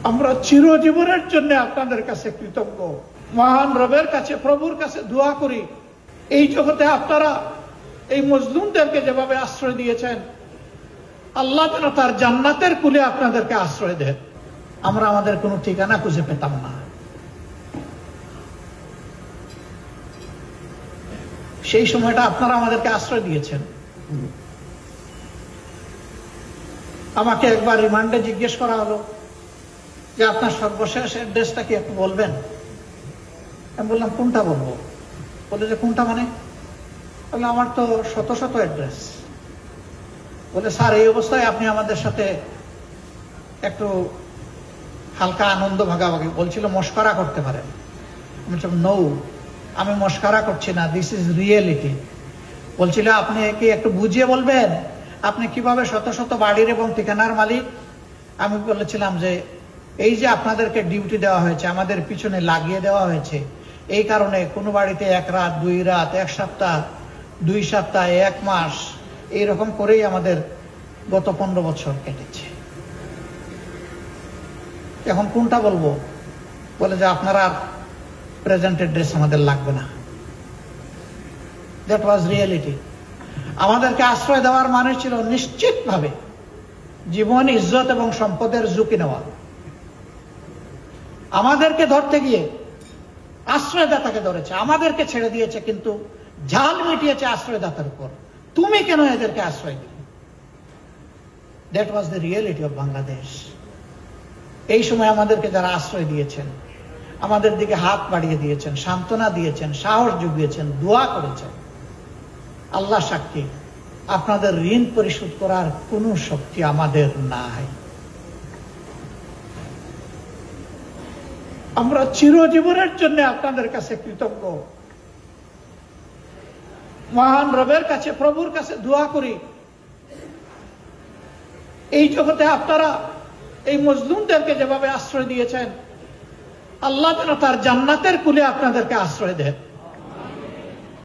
আমরা চিরজীবনের জন্য আপনাদের কাছে কৃতজ্ঞ। মহান রবের কাছে, প্রভুর কাছে দোয়া করি, এই জগতে আপনারা এই মজলুমদেরকে যেভাবে আশ্রয় দিয়েছেন, আল্লাহ যেন তার জান্নাতের কুলে আপনাদেরকে আশ্রয় দেন। আমরা আমাদের কোনো ঠিকানা খুঁজে পেতাম না। সেই সময়টা আপনারা আমাদেরকে আশ্রয় দিয়েছেন। আমাকে একবার রিমান্ডে জিজ্ঞেস করা হলো যে আপনার সর্বশেষ অ্যাড্রেসটা কি একটু বলবেন। আমি বললাম কোনটা বলবো? বলে যে কোনটা মানে? বলে আমার তো শত শত অ্যাড্রেস। বলে স্যার, এই অবস্থায় আপনি আমাদের সাথে একটু হালকা আনন্দ ভাগাভাগি, বলছিল মস্করা করতে পারেন। আমি বলছিলাম নো, আমি মস্করা করছি না, দিস ইজ রিয়েলিটি। বলছিল আপনি কি একটু বুঝিয়ে বলবেন আপনি কিভাবে শত শত বাড়ির এবং ঠিকানার মালিক? আমি বলেছিলাম যে এই যে আপনাদেরকে ডিউটি দেওয়া হয়েছে, আমাদের পিছনে লাগিয়ে দেওয়া হয়েছে, এই কারণে কোনো বাড়িতে 1 রাত 2 রাত, 1 সপ্তাহ 2 সপ্তাহ, 1 মাস, এইরকম করেই আমাদের গত 15 বছর কেটেছে। এখন কোনটা বলবো? বলে যে আপনারা প্রেজেন্ট অ্যাড্রেস আমাদের লাগবে না। That was reality. আমাদেরকে আশ্রয় দেওয়ার মানে ছিল নিশ্চিতভাবে জীবন, ইজ্জত এবং সম্পদের ঝুঁকি নেওয়া। আমাদেরকে ধরতে গিয়ে আশ্রয়দাতাকে ধরেছে, আমাদেরকে ছেড়ে দিয়েছে, কিন্তু জাল মিটিয়েছে আশ্রয়দাতার উপর। তুমি কেন এদেরকে আশ্রয় দিলে? That was the reality of Bangladesh. এই সময় আমাদেরকে যারা আশ্রয় দিয়েছেন, আমাদের দিকে হাত বাড়িয়ে দিয়েছেন, সান্ত্বনা দিয়েছেন, সাহস জুগিয়েছেন, দোয়া করেছেন, আল্লাহ সাক্ষী, আপনাদের ঋণ পরিশোধ করার কোন শক্তি আমাদের নাই। আমরা চিরজীবনের জন্য আপনাদের কাছে কৃতজ্ঞ। মহান রবের কাছে, প্রভুর কাছে দোয়া করি, এই জগতে আপনারা এই মজলুমদেরকে যেভাবে আশ্রয় দিয়েছেন, আল্লাহ যেন তার জান্নাতের কুলে আপনাদেরকে আশ্রয় দেন।